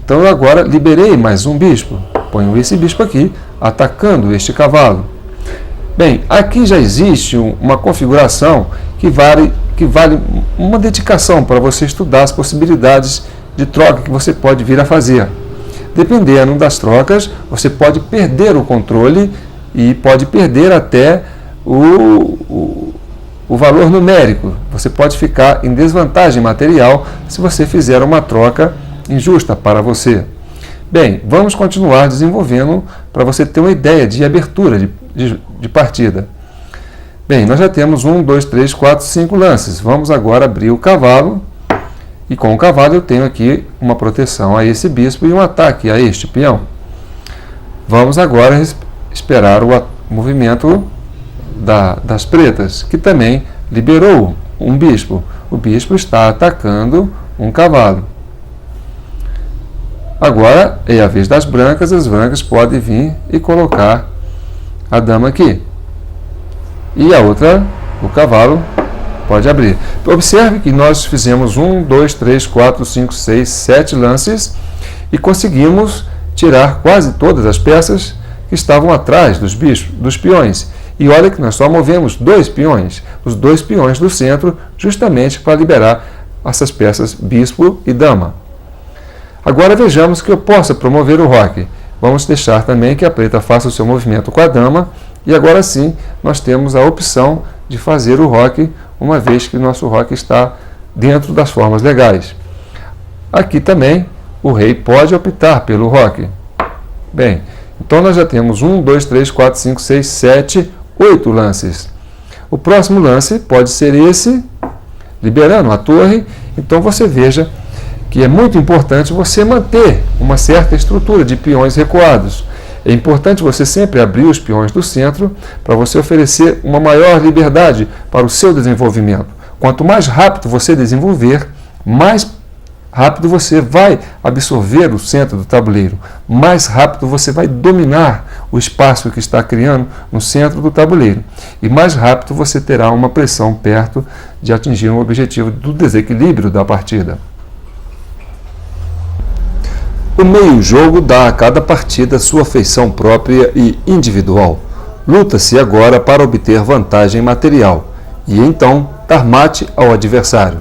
Speaker 1: Então eu agora liberei mais um bispo, ponho esse bispo aqui, atacando este cavalo. Bem, aqui já existe uma configuração que vale uma dedicação para você estudar as possibilidades de troca que você pode vir a fazer. Dependendo das trocas, você pode perder o controle e pode perder até o valor numérico. Você pode ficar em desvantagem material se você fizer uma troca injusta para você. Bem, vamos continuar desenvolvendo para você ter uma ideia de abertura de partida. Bem, nós já temos 1, 2, 3, 4, 5 lances. Vamos agora abrir o cavalo. E com o cavalo eu tenho aqui uma proteção a esse bispo e um ataque a este peão. Vamos agora esperar o movimento das pretas, que também liberou um bispo. O bispo está atacando um cavalo. Agora é a vez das brancas, as brancas podem vir e colocar a dama aqui. E a outra, o cavalo, pode abrir. Observe que nós fizemos 1, 2, 3, 4, 5, 6, 7 lances e conseguimos tirar quase todas as peças que estavam atrás dos peões. E olha que nós só movemos 2 peões, os 2 peões do centro, justamente para liberar essas peças bispo e dama. Agora vejamos que eu possa promover o roque. Vamos deixar também que a preta faça o seu movimento com a dama, e agora sim nós temos a opção de fazer o roque, uma vez que o nosso roque está dentro das formas legais. Aqui também o rei pode optar pelo roque. Bem, então nós já temos 1, 2, 3, 4, 5, 6, 7, 8 lances. O próximo lance pode ser esse, liberando a torre. Então você veja que é muito importante você manter uma certa estrutura de peões recuados. É importante você sempre abrir os peões do centro para você oferecer uma maior liberdade para o seu desenvolvimento. Quanto mais rápido você desenvolver, mais rápido você vai absorver o centro do tabuleiro, mais rápido você vai dominar o espaço que está criando no centro do tabuleiro e mais rápido você terá uma pressão perto de atingir um objetivo do desequilíbrio da partida. O meio-jogo dá a cada partida sua feição própria e individual. Luta-se agora para obter vantagem material e então dar mate ao adversário.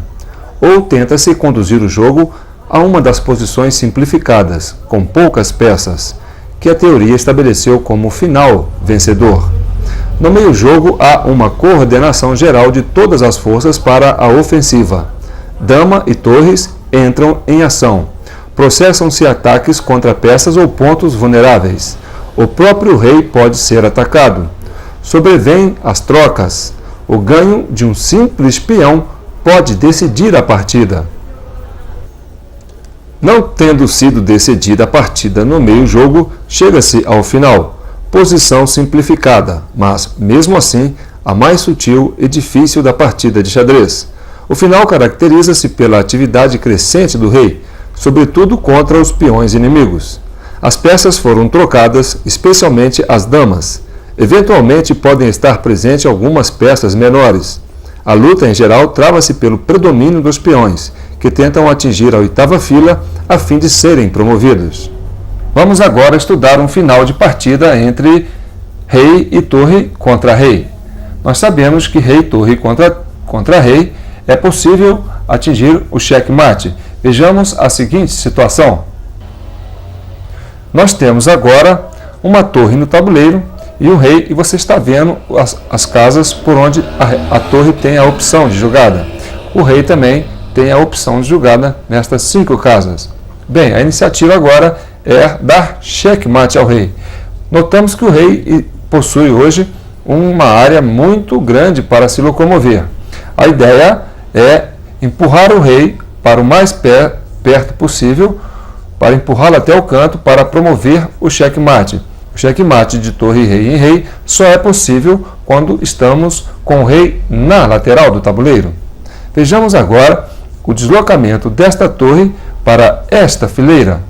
Speaker 1: Ou tenta-se conduzir o jogo a uma das posições simplificadas, com poucas peças, que a teoria estabeleceu como final vencedor. No meio-jogo há uma coordenação geral de todas as forças para a ofensiva. Dama e torres entram em ação. Processam-se ataques contra peças ou pontos vulneráveis. O próprio rei pode ser atacado. Sobrevêm as trocas. O ganho de um simples peão pode decidir a partida. Não tendo sido decidida a partida no meio-jogo, chega-se ao final. Posição simplificada, mas, mesmo assim, a mais sutil e difícil da partida de xadrez. O final caracteriza-se pela atividade crescente do rei, sobretudo contra os peões inimigos. As peças foram trocadas, especialmente as damas. Eventualmente podem estar presentes algumas peças menores. A luta, em geral, trava-se pelo predomínio dos peões, que tentam atingir a 8ª fila a fim de serem promovidos. Vamos agora estudar um final de partida entre rei e torre contra rei. Nós sabemos que rei e torre contra rei é possível atingir o checkmate. Vejamos a seguinte situação. Nós temos agora uma torre no tabuleiro e um rei, e você está vendo as casas por onde a torre tem a opção de jogada. O rei também tem a opção de jogada nestas 5 casas. Bem, a iniciativa agora é dar checkmate ao rei. Notamos que o rei possui hoje uma área muito grande para se locomover. A ideia é empurrar o rei para o mais perto possível, para empurrá-lo até o canto para promover o checkmate. O checkmate de torre rei em rei só é possível quando estamos com o rei na lateral do tabuleiro. Vejamos agora o deslocamento desta torre para esta fileira.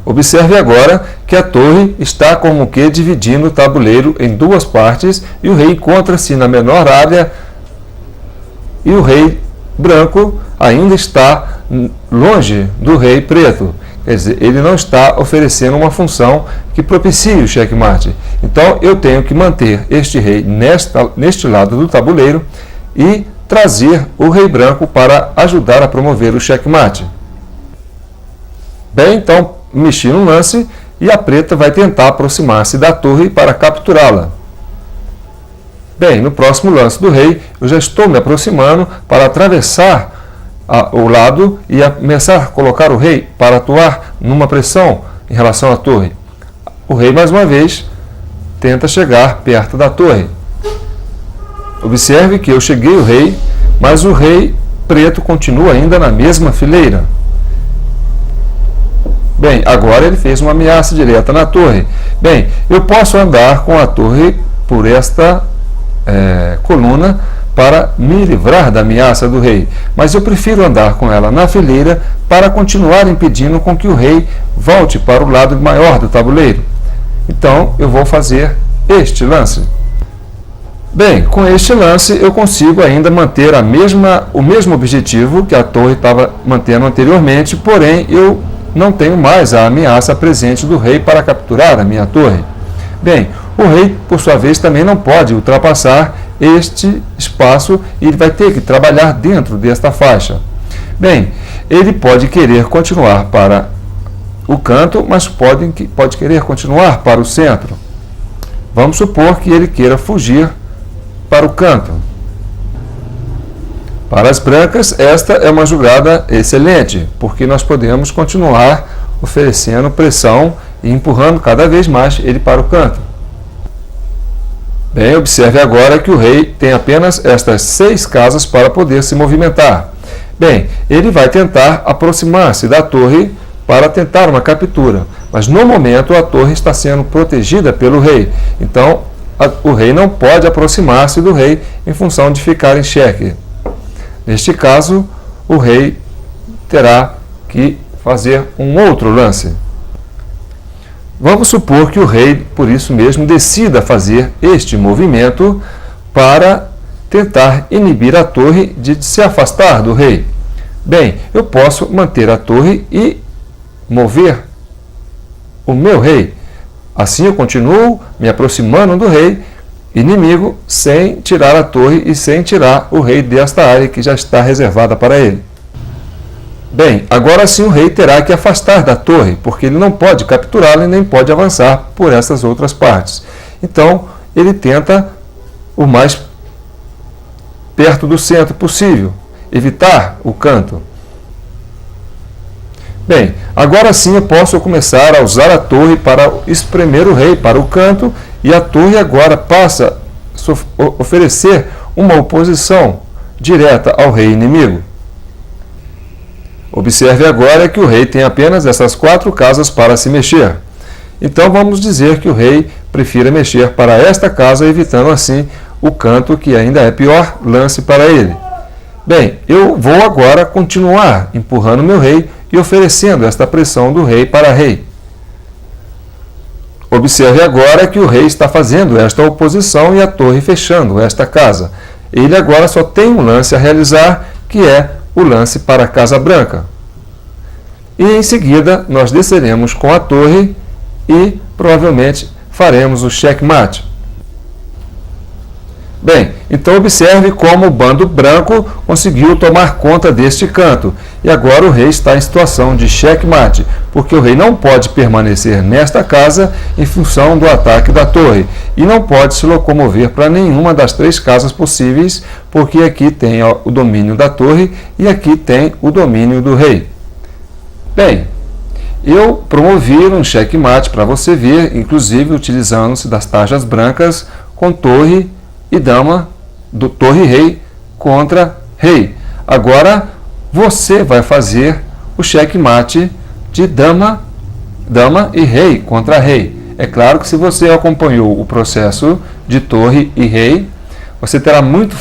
Speaker 1: Observe agora que a torre está como que dividindo o tabuleiro em 2 partes e o rei encontra-se na menor área e o rei branco ainda está longe do rei preto. Quer dizer, ele não está oferecendo uma função que propicie o checkmate. Então, eu tenho que manter este rei neste lado do tabuleiro e trazer o rei branco para ajudar a promover o checkmate. Bem, então, mexi no lance e a preta vai tentar aproximar-se da torre para capturá-la. Bem, no próximo lance do rei, eu já estou me aproximando para atravessar o lado e começar a colocar o rei para atuar numa pressão em relação à torre. O rei, mais uma vez, tenta chegar perto da torre. Observe que eu cheguei o rei, mas o rei preto continua ainda na mesma fileira. Bem, agora ele fez uma ameaça direta na torre. Bem, eu posso andar com a torre por esta coluna para me livrar da ameaça do rei, mas eu prefiro andar com ela na fileira para continuar impedindo com que o rei volte para o lado maior do tabuleiro. Então, eu vou fazer este lance. Bem, com este lance eu consigo ainda manter o mesmo objetivo que a torre estava mantendo anteriormente, porém eu não tenho mais a ameaça presente do rei para capturar a minha torre. Bem, o rei, por sua vez, também não pode ultrapassar este espaço e ele vai ter que trabalhar dentro desta faixa. Bem, ele pode querer continuar para o canto, mas pode querer continuar para o centro. Vamos supor que ele queira fugir para o canto. Para as brancas, esta é uma jogada excelente, porque nós podemos continuar oferecendo pressão e empurrando cada vez mais ele para o canto. Bem, observe agora que o rei tem apenas estas 6 casas para poder se movimentar. Bem, ele vai tentar aproximar-se da torre para tentar uma captura, mas no momento a torre está sendo protegida pelo rei, então o rei não pode aproximar-se do rei em função de ficar em xeque. Neste caso, o rei terá que fazer um outro lance. Vamos supor que o rei, por isso mesmo, decida fazer este movimento para tentar inibir a torre de se afastar do rei. Bem, eu posso manter a torre e mover o meu rei. Assim eu continuo me aproximando do rei inimigo sem tirar a torre e sem tirar o rei desta área que já está reservada para ele. Bem, agora sim o rei terá que afastar da torre, porque ele não pode capturá-la e nem pode avançar por essas outras partes. Então, ele tenta o mais perto do centro possível, evitar o canto. Bem, agora sim eu posso começar a usar a torre para espremer o rei para o canto, e a torre agora passa a oferecer uma oposição direta ao rei inimigo. Observe agora que o rei tem apenas essas 4 casas para se mexer. Então vamos dizer que o rei prefira mexer para esta casa, evitando assim o canto, que ainda é pior lance para ele. Bem, eu vou agora continuar empurrando meu rei e oferecendo esta pressão do rei para rei. Observe agora que o rei está fazendo esta oposição e a torre fechando esta casa. Ele agora só tem um lance a realizar, que é o lance para a Casa Branca. E em seguida nós desceremos com a torre e provavelmente faremos o checkmate. Bem, então observe como o bando branco conseguiu tomar conta deste canto. E agora o rei está em situação de checkmate, porque o rei não pode permanecer nesta casa em função do ataque da torre. E não pode se locomover para nenhuma das 3 casas possíveis, porque aqui tem o domínio da torre e aqui tem o domínio do rei. Bem, eu promovi um checkmate para você ver, inclusive utilizando-se das taxas brancas com torre e dama, do torre e rei contra rei. Agora você vai fazer o checkmate de dama e rei contra rei. É claro que se você acompanhou o processo de torre e rei, você terá muito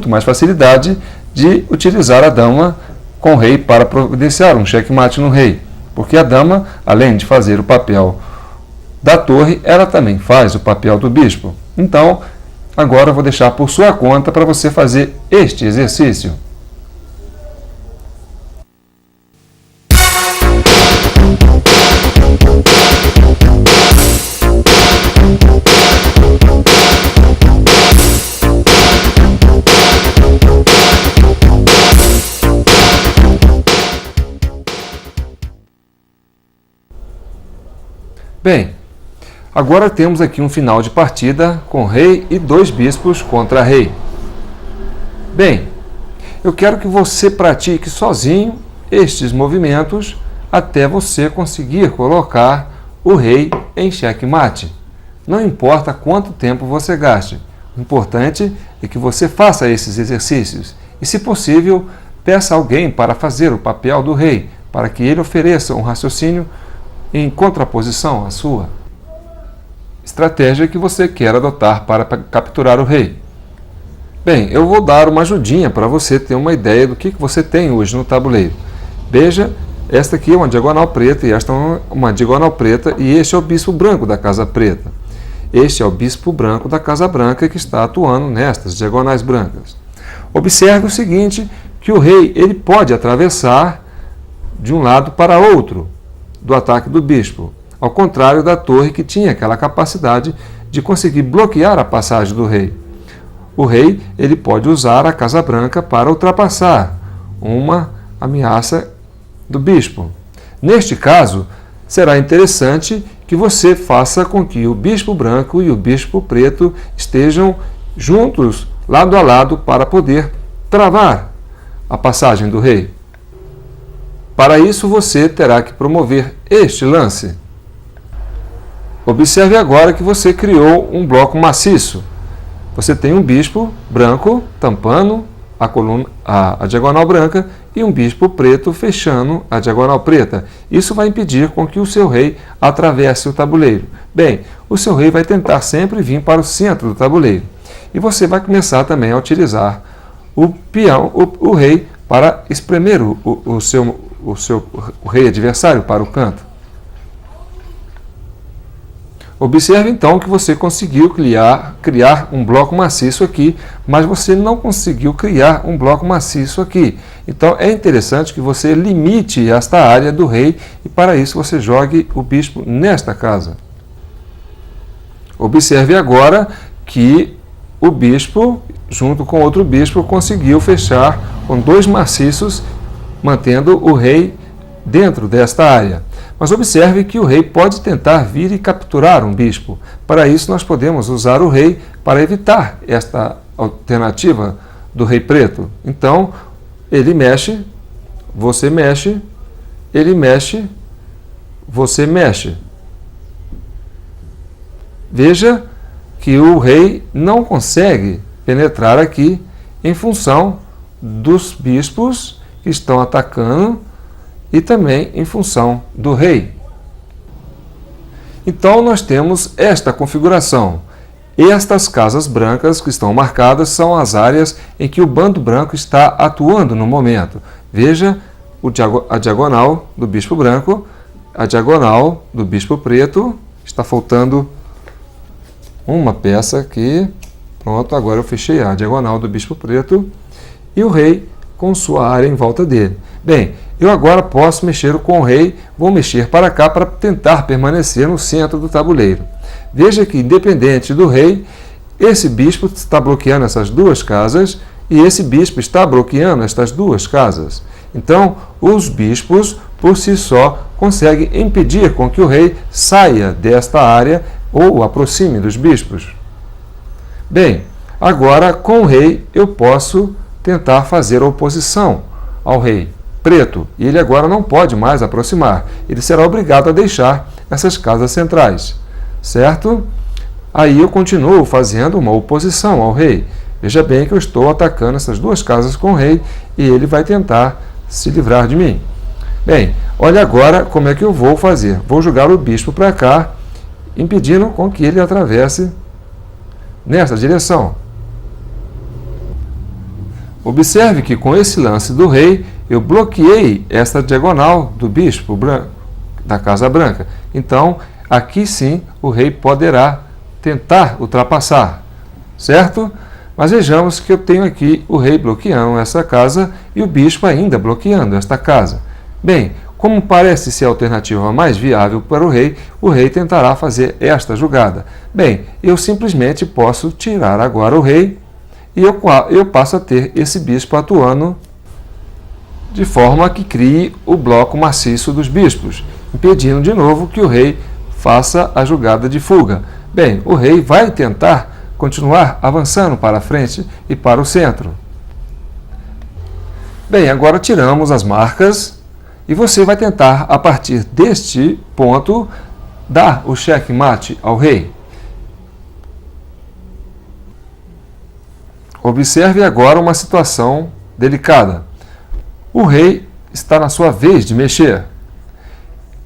Speaker 1: mais facilidade de utilizar a dama com o rei para providenciar um checkmate no rei. Porque a dama, além de fazer o papel da torre, ela também faz o papel do bispo. Então, agora eu vou deixar por sua conta para você fazer este exercício. Bem, agora temos aqui um final de partida com rei e 2 bispos contra rei. Bem, Eu quero que você pratique sozinho estes movimentos até você conseguir colocar o rei em xeque-mate. Não importa quanto tempo você gaste, o importante é que você faça esses exercícios e, se possível, peça alguém para fazer o papel do rei, para que ele ofereça um raciocínio em contraposição à sua estratégia que você quer adotar para capturar o rei. Bem, eu vou dar uma ajudinha para você ter uma ideia do que você tem hoje no tabuleiro. Veja, esta aqui é uma diagonal preta e esta é uma diagonal preta e este é o bispo branco da casa preta. Este é o bispo branco da casa branca que está atuando nestas diagonais brancas. Observe o seguinte, que o rei ele pode atravessar de um lado para outro do ataque do bispo, ao contrário da torre que tinha aquela capacidade de conseguir bloquear a passagem do rei. O rei ele pode usar a casa branca para ultrapassar uma ameaça do bispo. Neste caso, será interessante que você faça com que o bispo branco e o bispo preto estejam juntos, lado a lado, para poder travar a passagem do rei. Para isso, você terá que promover este lance. Observe agora que você criou um bloco maciço. Você tem um bispo branco tampando a diagonal branca e um bispo preto fechando a diagonal preta. Isso vai impedir com que o seu rei atravesse o tabuleiro. Bem, o seu rei vai tentar sempre vir para o centro do tabuleiro. E você vai começar também a utilizar o peão, o rei, para espremer o rei adversário para o canto. Observe então que você conseguiu criar um bloco maciço aqui, mas você não conseguiu criar um bloco maciço aqui. Então é interessante que você limite esta área do rei e para isso você jogue o bispo nesta casa. Observe agora que o bispo, junto com outro bispo, conseguiu fechar com dois maciços, mantendo o rei dentro desta área. Mas observe que o rei pode tentar vir e capturar um bispo. Para isso, nós podemos usar o rei para evitar esta alternativa do rei preto. Então, ele mexe, você mexe, ele mexe, você mexe. Veja que o rei não consegue penetrar aqui em função dos bispos que estão atacando e também em função do rei. Então, nós temos esta configuração. Estas casas brancas que estão marcadas são as áreas em que o bando branco está atuando no momento. Veja a diagonal do bispo branco, a diagonal do bispo preto. Está faltando uma peça aqui. Pronto, agora eu fechei a diagonal do bispo preto e o rei com sua área em volta dele. Bem, eu agora posso mexer com o rei, vou mexer para cá para tentar permanecer no centro do tabuleiro. Veja que, independente do rei, esse bispo está bloqueando essas duas casas e esse bispo está bloqueando estas duas casas. Então, os bispos, por si só, conseguem impedir com que o rei saia desta área ou aproxime dos bispos. Bem, agora com o rei eu posso tentar fazer oposição ao rei preto, e ele agora não pode mais aproximar. Ele será obrigado a deixar essas casas centrais, certo? Aí eu continuo fazendo uma oposição ao rei. Veja bem que eu estou atacando essas duas casas com o rei e ele vai tentar se livrar de mim. Bem, olha agora como é que eu vou fazer. Vou jogar o bispo para cá, impedindo com que ele atravesse nessa direção. Observe que com esse lance do rei, eu bloqueei esta diagonal do bispo branco, da casa branca. Então, aqui sim, o rei poderá tentar ultrapassar, certo? Mas vejamos que eu tenho aqui o rei bloqueando essa casa e o bispo ainda bloqueando esta casa. Bem, como parece ser a alternativa mais viável para o rei tentará fazer esta jogada. Bem, eu simplesmente posso tirar agora o rei e eu passo a ter esse bispo atuando de forma que crie o bloco maciço dos bispos, impedindo de novo que o rei faça a jogada de fuga. Bem, o rei vai tentar continuar avançando para a frente e para o centro. Bem, agora tiramos as marcas e você vai tentar, a partir deste ponto, dar o checkmate ao rei. Observe agora uma situação delicada. O rei está na sua vez de mexer.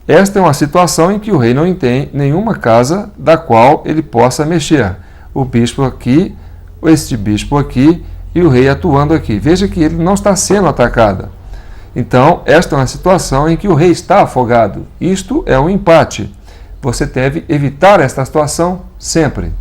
Speaker 1: Esta é uma situação em que o rei não tem nenhuma casa da qual ele possa mexer. O bispo aqui, este bispo aqui e o rei atuando aqui. Veja que ele não está sendo atacado. Então, esta é uma situação em que o rei está afogado. Isto é um empate. Você deve evitar esta situação sempre.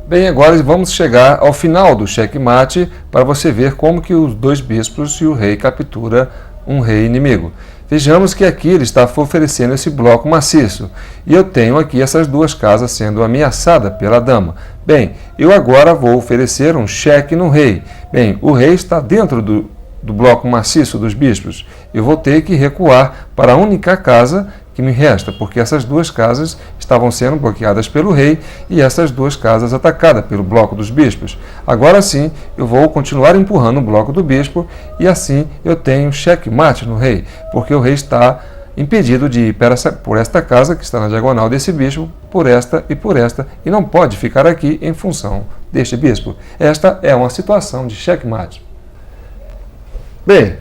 Speaker 1: Bem, agora vamos chegar ao final do checkmate para você ver como que os dois bispos e o rei captura um rei inimigo. Vejamos que aqui ele está oferecendo esse bloco maciço e eu tenho aqui essas duas casas sendo ameaçadas pela dama. Bem, eu agora vou oferecer um cheque no rei. Bem, o rei está dentro do bloco maciço dos bispos. Eu vou ter que recuar para a única casa que me resta, porque essas duas casas estavam sendo bloqueadas pelo rei e essas duas casas atacadas pelo bloco dos bispos. Agora sim, eu vou continuar empurrando o bloco do bispo e assim eu tenho checkmate no rei, porque o rei está impedido de ir por esta casa que está na diagonal desse bispo, por esta, e não pode ficar aqui em função deste bispo. Esta é uma situação de checkmate. Bem,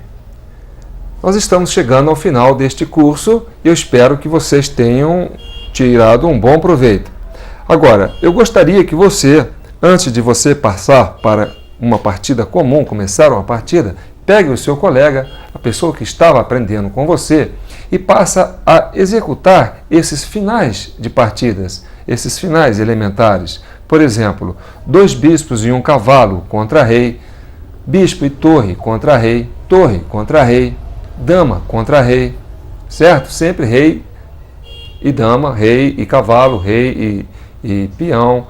Speaker 1: nós estamos chegando ao final deste curso e eu espero que vocês tenham tirado um bom proveito. Agora, eu gostaria que você, antes de você passar para uma partida comum, começar uma partida, pegue o seu colega, a pessoa que estava aprendendo com você, e passa a executar esses finais de partidas, esses finais elementares. Por exemplo, 2 bispos e um cavalo contra rei, bispo e torre contra rei, dama contra rei, certo? Sempre rei e dama, rei e cavalo, rei e peão.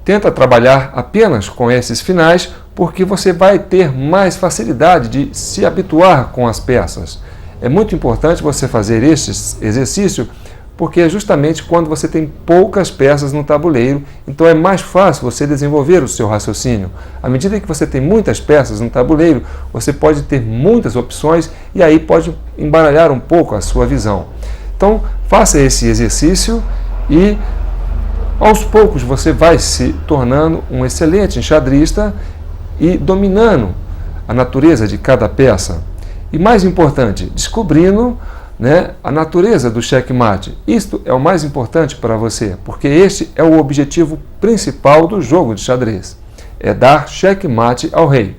Speaker 1: Tenta trabalhar apenas com esses finais, porque você vai ter mais facilidade de se habituar com as peças. É muito importante você fazer este exercício, porque é justamente quando você tem poucas peças no tabuleiro, então é mais fácil você desenvolver o seu raciocínio. À medida que você tem muitas peças no tabuleiro, você pode ter muitas opções e aí pode embaralhar um pouco a sua visão. Então, faça esse exercício e aos poucos você vai se tornando um excelente enxadrista e dominando a natureza de cada peça. E mais importante, descobrindo a natureza do checkmate. Isto é o mais importante para você, porque este é o objetivo principal do jogo de xadrez. É dar checkmate ao rei.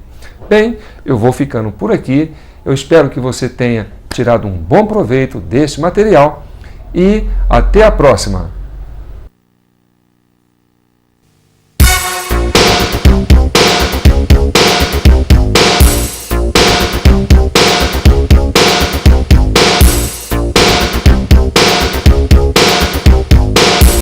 Speaker 1: Bem, eu vou ficando por aqui. Eu espero que você tenha tirado um bom proveito deste material e até a próxima!